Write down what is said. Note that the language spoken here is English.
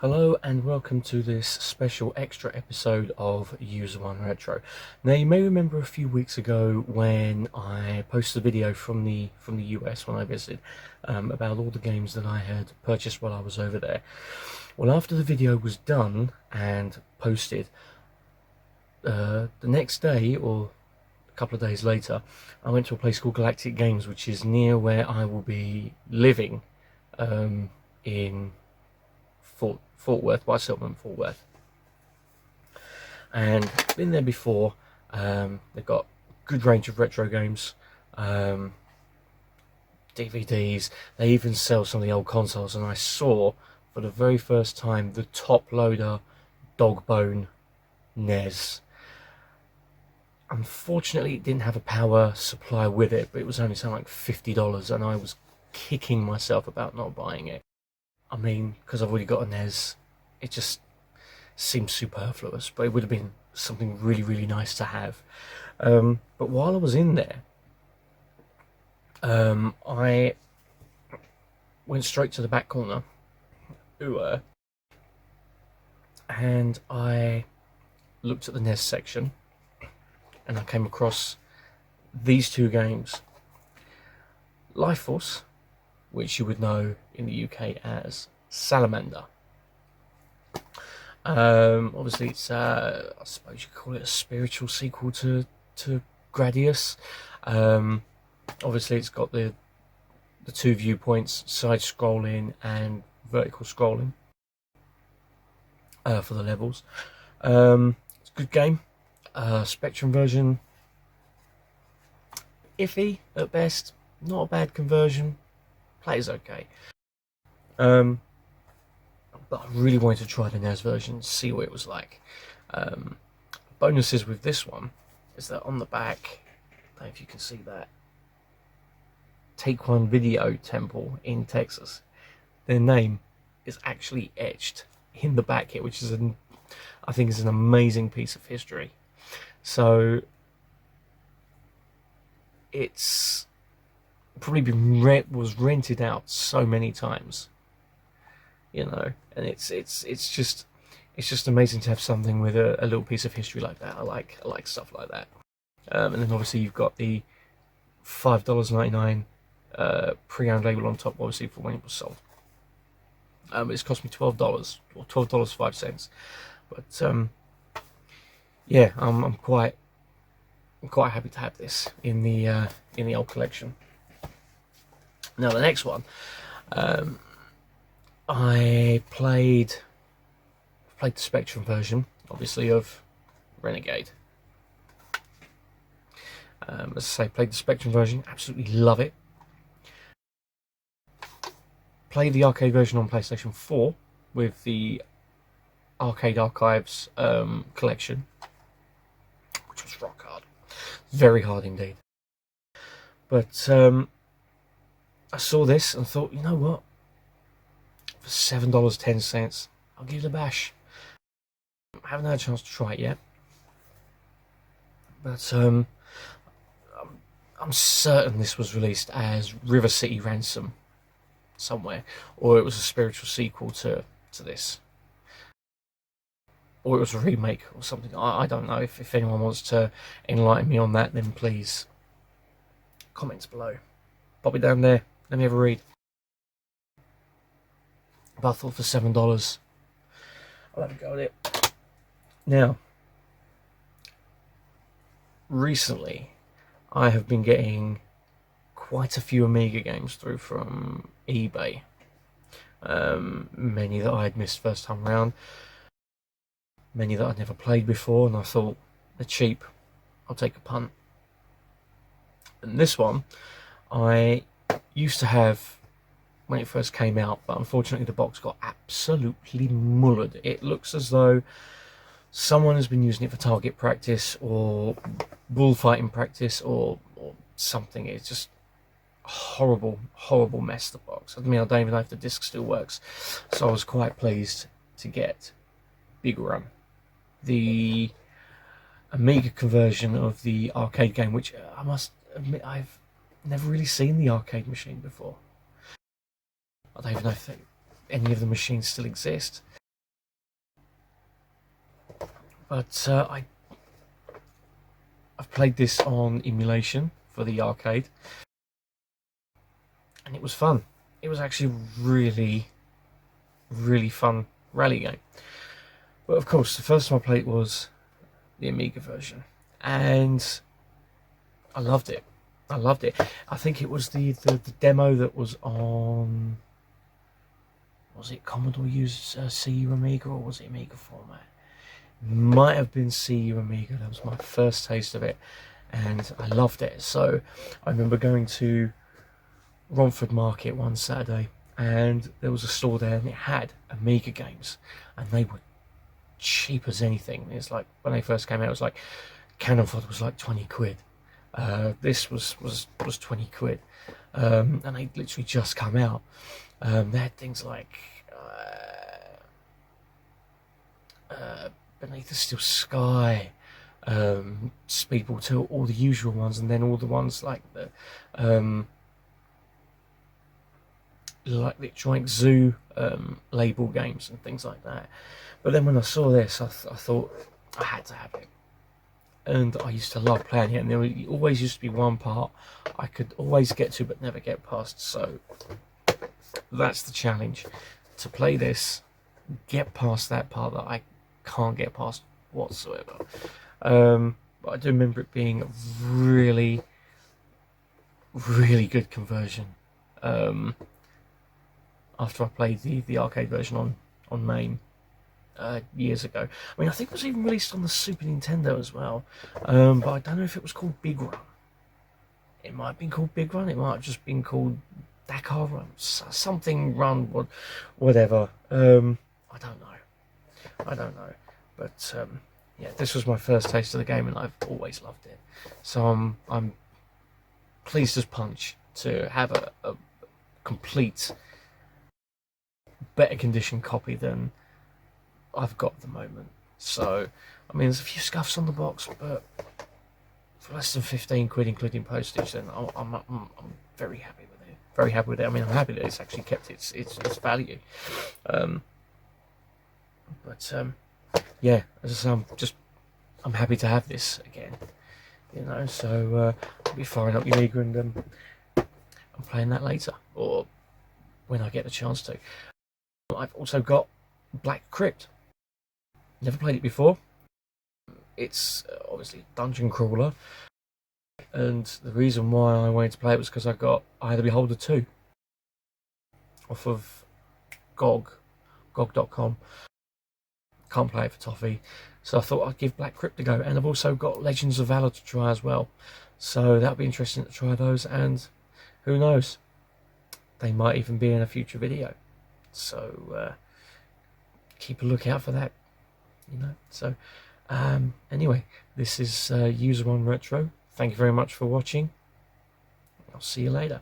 Hello and welcome to this special extra episode of USR1 Retro. Now you may remember a few weeks ago when I posted a video from the US when I visited about all the games that I had purchased while I was over there. Well, after the video was done and posted, the next day or a couple of days later, I went to a place called Galactic Games, which is near where I will be living in Fort Worth, by Silverman, Fort Worth, and been there before. They've got a good range of retro games, DVDs. They even sell some of the old consoles, and I saw for the very first time the top loader Dogbone NES. Unfortunately, it didn't have a power supply with it, but it was only something like $50, and I was kicking myself about not buying it. I mean, because I've already got a NES, it just seems superfluous, but it would have been something really, really nice to have. But while I was in there, I went straight to the back corner, and I looked at the NES section, and I came across these two games. Life Force, which you would know in the UK as Salamander. Obviously, it's I suppose you could call it a spiritual sequel to Gradius. Obviously, it's got the two viewpoints, side-scrolling and vertical scrolling for the levels. It's a good game. Spectrum version, iffy at best. Not a bad conversion. Plays okay. But I really wanted to try the NES version, see what it was like. Bonuses with this one is that on the back, I don't know if you can see that, Take One Video Temple in Texas. Their name is actually etched in the back here, which is I think is an amazing piece of history. So it's probably was rented out so many times, you know, and it's just amazing to have something with a little piece of history like that. I like stuff like that. And then obviously you've got the $5.99 pre-owned label on top, obviously for when it was sold. It's cost me $12 or $12.05. But yeah, I'm quite happy to have this in the old collection. Now the next one, I played the Spectrum version, obviously, of Renegade. As I say, played the Spectrum version, absolutely love it. Played the arcade version on PlayStation 4 with the Arcade Archives collection, which was rock hard, very hard indeed. But I saw this and thought, you know what? For $7.10, I'll give it a bash. I haven't had a chance to try it yet, but I'm certain this was released as River City Ransom somewhere, or it was a spiritual sequel to this, or it was a remake or something. I don't know. If anyone wants to enlighten me on that, then please comments below. Pop it down there. Let me have a read. But I thought for $7, I'll have a go at it. Now, recently, I have been getting quite a few Amiga games through from eBay. Many that I had missed first time round. Many that I'd never played before, and I thought, they're cheap, I'll take a punt. And this one, I used to have when it first came out, but unfortunately the box got absolutely mullered. It looks as though someone has been using it for target practice or bullfighting practice or something. It's just a horrible mess, the box. I mean, I don't even know if the disc still works. So I was quite pleased to get Big Run, the Amiga conversion of the arcade game, which I must admit I've never really seen the arcade machine before. I don't even know if any of the machines still exist. But I've played this on emulation for the arcade, and it was fun. It was actually really, really fun rally game. But of course, the first time I played was the Amiga version, and I loved it. I loved it. I think it was the demo that was on. Was it Commodore CU Amiga, or was it Amiga format? Might have been CU Amiga. That was my first taste of it, and I loved it. So I remember going to Romford Market one Saturday, and there was a store there, and it had Amiga games, and they were cheap as anything. It's like when they first came out, it was like Cannon Fodder was like 20 quid. This was 20 quid, and they literally just come out. They had things like Beneath the Still Sky, Speedball 2, all the usual ones, and then all the ones like the Electronic Zoo label games and things like that. But then when I saw this, I thought I had to have it. And I used to love playing it, and there always used to be one part I could always get to but never get past. So that's the challenge, to play this, get past that part that I can't get past whatsoever. But I do remember it being a really, really good conversion. After I played the arcade version on MAME years ago. I mean, I think it was even released on the Super Nintendo as well, but I don't know if it was called Big Run. It might have been called Big Run, it might have just been called Dakar Run, something run, whatever. I don't know, but yeah, this was my first taste of the game, and I've always loved it. So I'm pleased as punch to have a complete, better condition copy than I've got at the moment. So I mean, there's a few scuffs on the box, but for less than 15 quid including postage, then I'm very happy with it. Very happy with it. I mean, I'm happy that it's actually kept its value. Yeah, as I say, I'm happy to have this again. You know, so I'll be firing up Amiga, and I'm playing that later, or when I get the chance to. I've also got Black Crypt. Never played it before. It's obviously a dungeon crawler, and the reason why I wanted to play it was because I had the Beholder 2 off of GOG.com. Can't play it for toffee, so I thought I'd give Black Crypt a go. And I've also got Legends of Valor to try as well, so that'll be interesting to try those, and who knows, they might even be in a future video, so keep a lookout for that, you know. So anyway, this is USR1 Retro. Thank you very much for watching. I'll see you later.